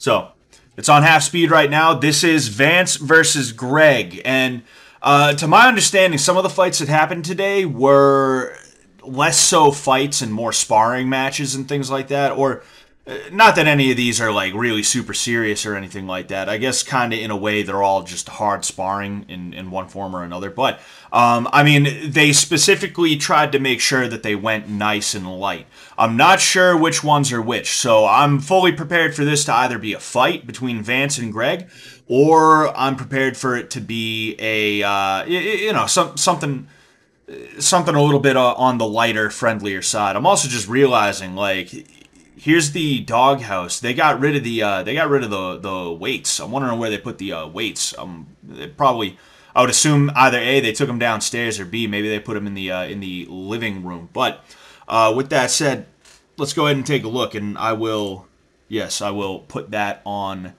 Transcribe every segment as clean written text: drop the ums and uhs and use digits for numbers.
So, it's on half speed right now. This is Vance versus Greg. And to my understanding, some of the fights that happened today were less so fights and more sparring matches and things like that. Or, not that any of these are like really super serious or anything like that. I guess kind of in a way they're all just hard sparring in one form or another. But, I mean, they specifically tried to make sure that they went nice and light. I'm not sure which ones are which, so I'm fully prepared for this to either be a fight between Vance and Greg, or I'm prepared for it to be a, something a little bit on the lighter, friendlier side. I'm also just realizing, like, here's the doghouse. They got rid of the weights. I'm wondering where they put the weights. They probably, I would assume either A, they took them downstairs, or B, maybe they put them in the living room. But with that said, let's go ahead and take a look, and I will put that on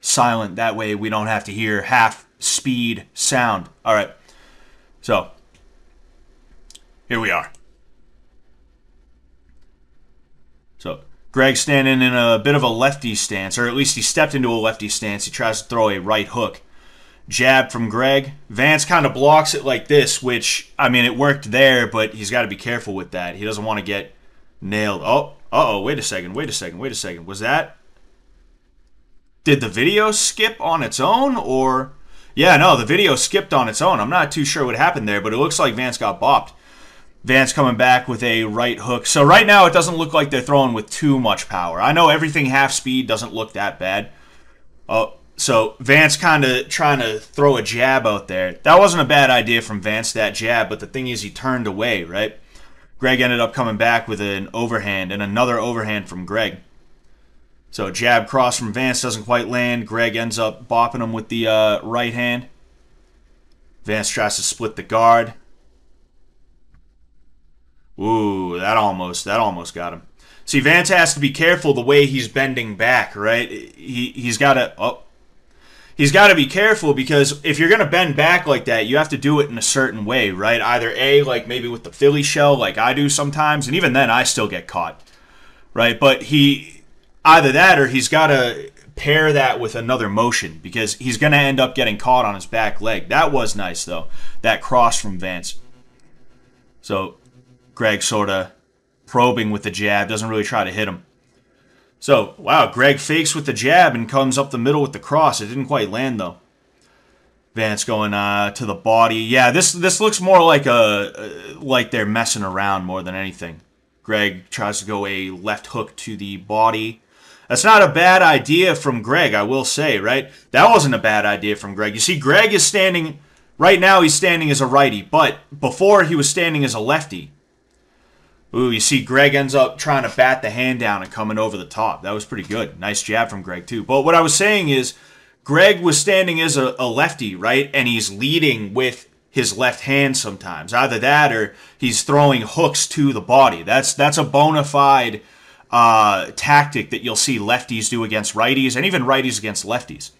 silent. That way we don't have to hear half speed sound. All right. So here we are. So Greg's standing in a bit of a lefty stance, or at least he stepped into a lefty stance. He tries to throw a right hook. Jab from Greg. Vance kind of blocks it like this, which, I mean, it worked there, but he's got to be careful with that. He doesn't want to get nailed. Oh, wait a second. Was that... Did the video skip on its own, or... Yeah, no, the video skipped on its own. I'm not too sure what happened there, but it looks like Vance got bopped. Vance coming back with a right hook. So right now, it doesn't look like they're throwing with too much power. I know everything half speed doesn't look that bad. Oh, so Vance kind of trying to throw a jab out there. That wasn't a bad idea from Vance, that jab, but the thing is he turned away, right? Greg ended up coming back with an overhand and another overhand from Greg. So jab cross from Vance doesn't quite land. Greg ends up bopping him with the right hand. Vance tries to split the guard. Ooh, that almost got him. See, Vance has to be careful the way he's bending back, right? He's got to be careful, because if you're going to bend back like that, you have to do it in a certain way, right? Either A, like maybe with the Philly shell like I do sometimes, and even then I still get caught, right? But either that, or he's got to pair that with another motion, because he's going to end up getting caught on his back leg. That was nice, though, that cross from Vance. So Greg sort of probing with the jab, doesn't really try to hit him. So, wow, Greg fakes with the jab and comes up the middle with the cross. It didn't quite land, though. Vance going to the body. Yeah, this looks more like like they're messing around more than anything. Greg tries to go a left hook to the body. That's not a bad idea from Greg, I will say, right? That wasn't a bad idea from Greg. You see, Greg is standing... Right now, he's standing as a righty, but before he was standing as a lefty. Ooh, you see Greg ends up trying to bat the hand down and coming over the top. That was pretty good. Nice jab from Greg, too. But what I was saying is, Greg was standing as a lefty, right? And he's leading with his left hand sometimes. Either that, or he's throwing hooks to the body. That's a bona fide tactic that you'll see lefties do against righties, and even righties against lefties.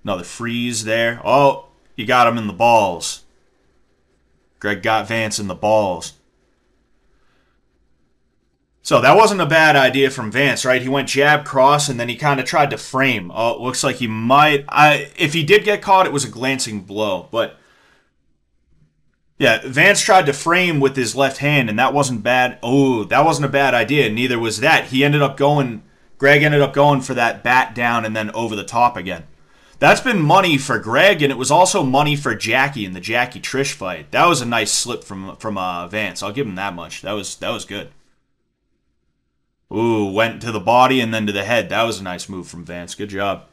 Another freeze there. Oh, you got him in the balls. Greg got Vance in the balls. So that wasn't a bad idea from Vance, right? He went jab, cross, and then he kind of tried to frame. Oh, it looks like he might... if he did get caught, it was a glancing blow. But, yeah, Vance tried to frame with his left hand, and that wasn't bad. Oh, that wasn't a bad idea. Neither was that. Greg ended up going for that bat down and then over the top again. That's been money for Greg, and it was also money for Jackie in the Jackie Trish fight. That was a nice slip from Vance. I'll give him that much. That was good. Ooh, went to the body and then to the head. That was a nice move from Vance. Good job.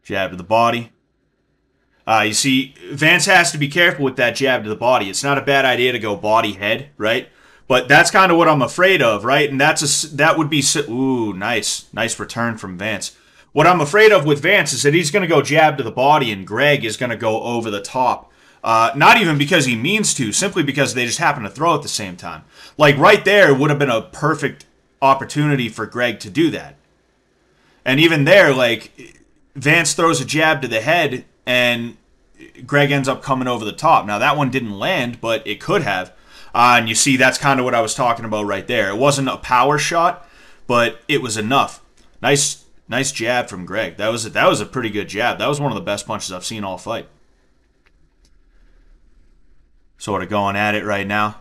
Jab to the body. You see, Vance has to be careful with that jab to the body. It's not a bad idea to go body head, right? But that's kind of what I'm afraid of, right? And that would be... Ooh, nice. Nice return from Vance. What I'm afraid of with Vance is that he's going to go jab to the body and Greg is going to go over the top. Not even because he means to, simply because they just happen to throw at the same time. Like, right there would have been a perfect opportunity for Greg to do that. And even there, like, Vance throws a jab to the head, and Greg ends up coming over the top. Now, that one didn't land, but it could have. And you see, that's kind of what I was talking about right there. It wasn't a power shot, but it was enough. Nice jab from Greg. That was a pretty good jab. That was one of the best punches I've seen all fight. Sort of going at it right now.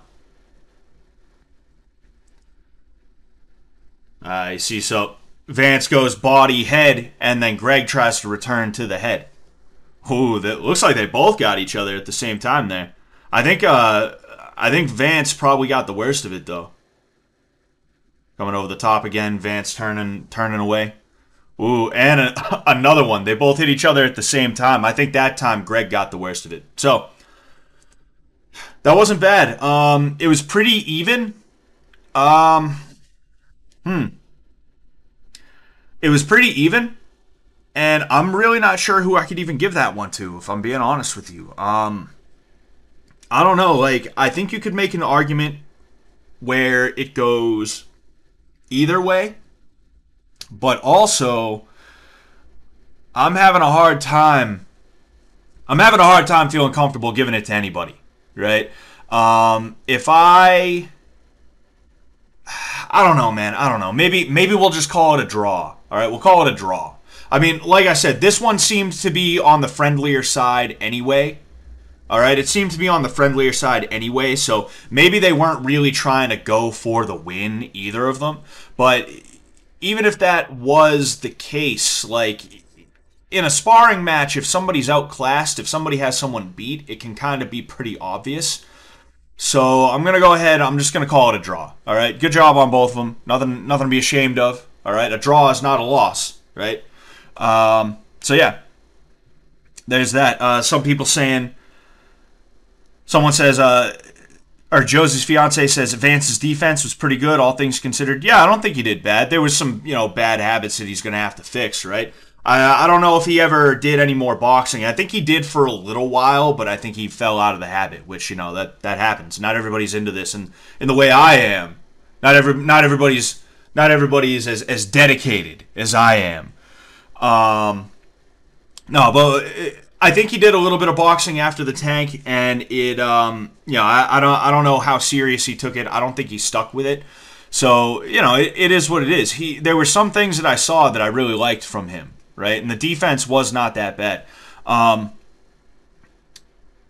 You see, so Vance goes body, head, and then Greg tries to return to the head. Ooh, that looks like they both got each other at the same time there. I think Vance probably got the worst of it, though. Coming over the top again, Vance turning away. Ooh, and another one. They both hit each other at the same time. I think that time Greg got the worst of it. So, that wasn't bad. It was pretty even. It was pretty even. And I'm really not sure who I could even give that one to, if I'm being honest with you. I don't know. Like, I think you could make an argument where it goes either way. But also, I'm having a hard time feeling comfortable giving it to anybody, right? If I don't know, man. I don't know. Maybe we'll just call it a draw. All right, we'll call it a draw. I mean, like I said, this one seemed to be on the friendlier side anyway. All right, it seemed to be on the friendlier side anyway, so maybe they weren't really trying to go for the win, either of them. But even if that was the case, like, in a sparring match, if somebody's outclassed, if somebody has someone beat, it can kind of be pretty obvious. So I'm going to go ahead, I'm just going to call it a draw. All right, good job on both of them. Nothing to be ashamed of. All right, a draw is not a loss, right? So yeah, there's that. Some people saying, someone says, or Josie's fiance says Vance's defense was pretty good, all things considered. Yeah, I don't think he did bad. There was some, bad habits that he's going to have to fix, right? I don't know if he ever did any more boxing. I think he did for a little while, but I think he fell out of the habit, which, that happens. Not everybody's into this, and in the way I am. Not everybody's as dedicated as I am. No, but I think he did a little bit of boxing after the tank, and it, I don't know how serious he took it. I don't think he stuck with it. So, it is what it is. There were some things that I saw that I really liked from him, right? And the defense was not that bad. And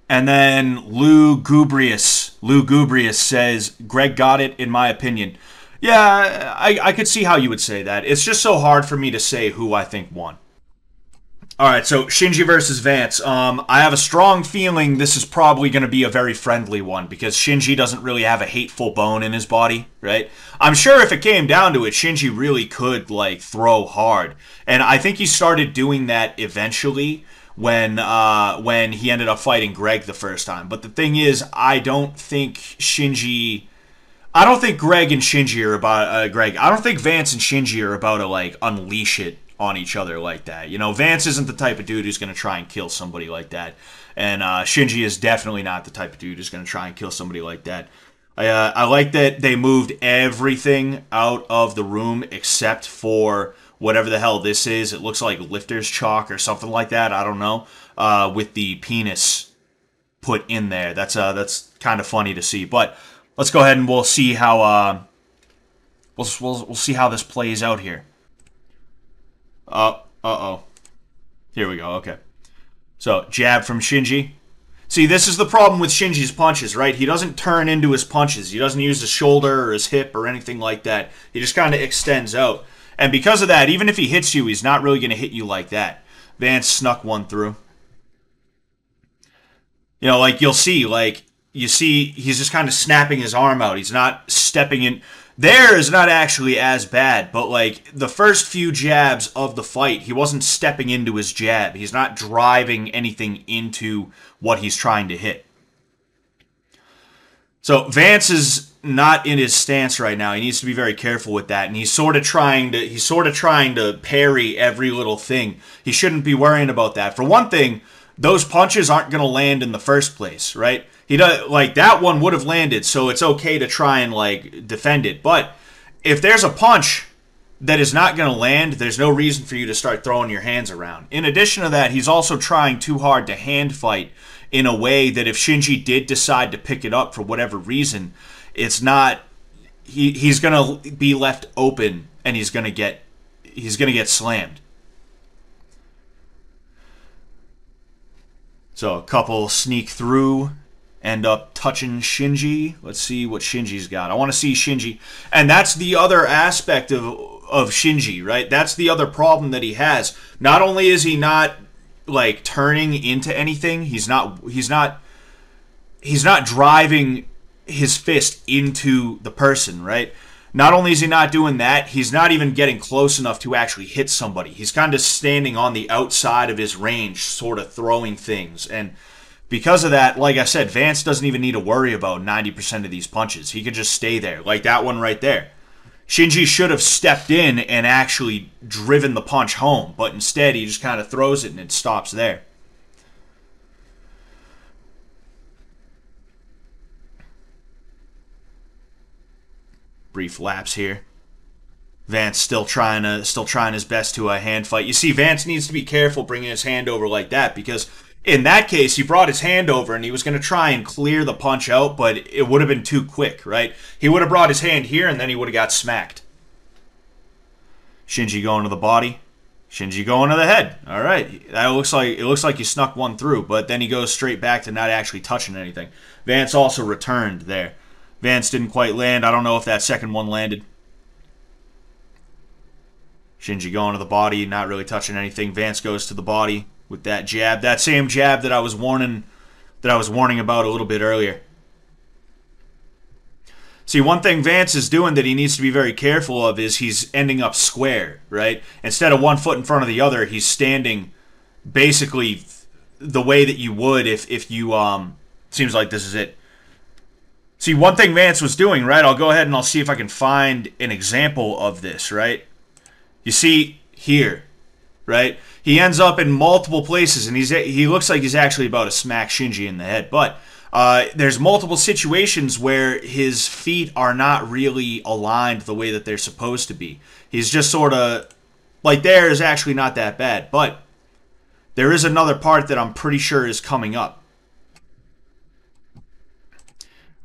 then Lou Gubrius says, Greg got it, in my opinion. Yeah, I could see how you would say that. It's just so hard for me to say who I think won. All right, so Shinji versus Vance. I have a strong feeling this is probably going to be a very friendly one because Shinji doesn't really have a hateful bone in his body, right? I'm sure if it came down to it, Shinji really could, throw hard. And I think he started doing that eventually when he ended up fighting Greg the first time. But the thing is, I don't think Greg and Shinji are about I don't think Vance and Shinji are about to unleash it on each other like that. Vance isn't the type of dude who's going to try and kill somebody like that, and Shinji is definitely not the type of dude who's going to try and kill somebody like that. I like that they moved everything out of the room except for whatever the hell this is. It looks like lifter's chalk or something like that. I don't know. With the penis put in there. That's kind of funny to see, but. Let's go ahead and we'll see how we'll see how this plays out here. Uh-oh. Here we go. Okay. So, jab from Shinji. See, this is the problem with Shinji's punches, right? He doesn't turn into his punches. He doesn't use his shoulder or his hip or anything like that. He just kind of extends out. And because of that, even if he hits you, he's not really going to hit you like that. Vance snuck one through. You'll see, you see, he's just kind of snapping his arm out. He's not stepping in. There is not actually as bad, but the first few jabs of the fight, he wasn't stepping into his jab. He's not driving anything into what he's trying to hit. So Vance is not in his stance right now. He needs to be very careful with that, and he's sort of trying to parry every little thing. He shouldn't be worrying about that. For one thing, those punches aren't going to land in the first place, right? He does that one would have landed, so it's okay to try and defend it. But if there's a punch that is not going to land, there's no reason for you to start throwing your hands around. In addition to that, he's also trying too hard to hand fight in a way that if Shinji did decide to pick it up for whatever reason, it's not he's going to be left open and he's going to get slammed. So a couple sneak through, end up touching Shinji. Let's see what Shinji's got. I want to see Shinji. And that's the other aspect of Shinji, right? That's the other problem that he has. Not only is he not like turning into anything, he's not driving his fist into the person, right? Not only is he not doing that, he's not even getting close enough to actually hit somebody. He's kind of standing on the outside of his range, sort of throwing things. And because of that, like I said, Vance doesn't even need to worry about 90% of these punches. He could just stay there, like that one right there. Shinji should have stepped in and actually driven the punch home, but instead he just kind of throws it and it stops there. Brief lapse here. Vance still trying his best to hand fight. You see, Vance needs to be careful bringing his hand over like that, because in that case, he brought his hand over and he was going to try and clear the punch out, but it would have been too quick, right? He would have brought his hand here and then he would have got smacked. Shinji going to the body. Shinji going to the head. All right, it looks like you snuck one through, but then he goes straight back to not actually touching anything. Vance also returned there. Vance didn't quite land. I don't know if that second one landed. Shinji going to the body, not really touching anything. Vance goes to the body with that jab. That same jab that I was warning about a little bit earlier. See, one thing Vance is doing that he needs to be very careful of is he's ending up square, right? Instead of one foot in front of the other, he's standing basically the way that you would if you seems like this is it. See, one thing Vance was doing, right? I'll go ahead and I'll see if I can find an example of this, right? You see here, right? He ends up in multiple places, and he looks like he's actually about to smack Shinji in the head. But there's multiple situations where his feet are not really aligned the way that they're supposed to be. He's just sort of, like there is actually not that bad. But there is another part that I'm pretty sure is coming up.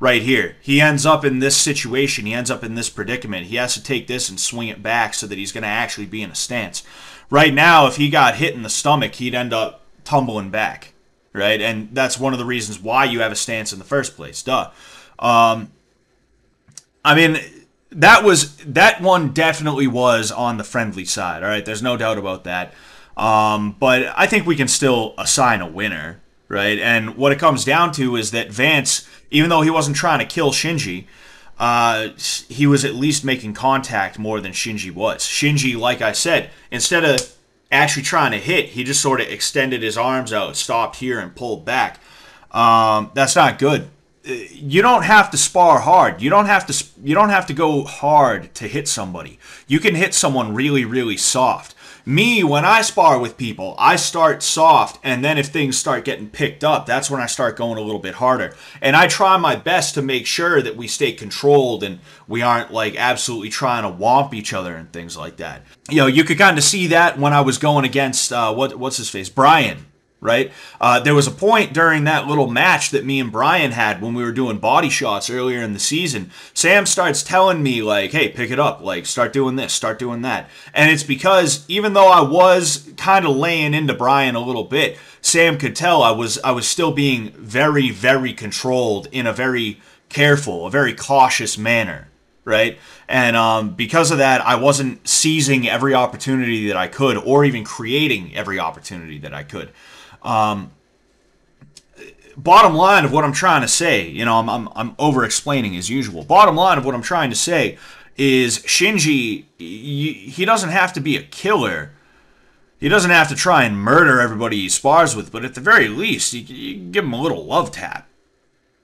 Right here. He ends up in this situation. He ends up in this predicament. He has to take this and swing it back so that he's going to actually be in a stance. Right now, if he got hit in the stomach, he'd end up tumbling back. Right? And that's one of the reasons why you have a stance in the first place. Duh. I mean, that one definitely was on the friendly side. All right? There's no doubt about that. But I think we can still assign a winner. Right? And what it comes down to is that Vance, even though he wasn't trying to kill Shinji, he was at least making contact more than Shinji was. Shinji, like I said, instead of actually trying to hit, he just sort of extended his arms out, stopped here, and pulled back. That's not good. You don't have to spar hard. You don't have to go hard to hit somebody. You can hit someone really, really soft. Me, when I spar with people, I start soft, and then if things start getting picked up, that's when I start going a little bit harder. And I try my best to make sure that we stay controlled and we aren't like absolutely trying to whomp each other and things like that. You know, you could kind of see that when I was going against, what's his face? Brian. Right? There was a point during that little match that me and Brian had when we were doing body shots earlier in the season. Sam starts telling me, like, hey, pick it up. Like, start doing this, start doing that. And it's because even though I was kind of laying into Brian a little bit, Sam could tell I was still being very, very controlled in a very careful, a very cautious manner. Right? And because of that, I wasn't seizing every opportunity that I could or even creating every opportunity that I could. Bottom line of what I'm trying to say, you know, I'm over-explaining as usual. Bottom line of what I'm trying to say is Shinji, he doesn't have to be a killer. He doesn't have to try and murder everybody he spars with, but at the very least, you give him a little love tap.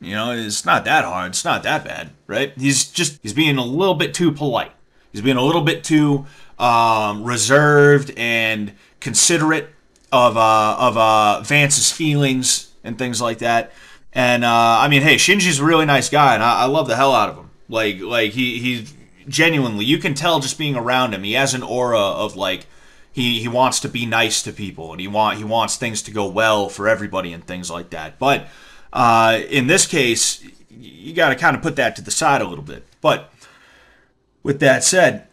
You know, it's not that hard. It's not that bad, right? He's being a little bit too polite. He's being a little bit too reserved and considerate of Vance's feelings and things like that. And I mean, hey, Shinji's a really nice guy, and I love the hell out of him. Like he genuinely, you can tell just being around him. He has an aura of like he wants to be nice to people, and he wants things to go well for everybody and things like that. But in this case, you got to kind of put that to the side a little bit. But with that said,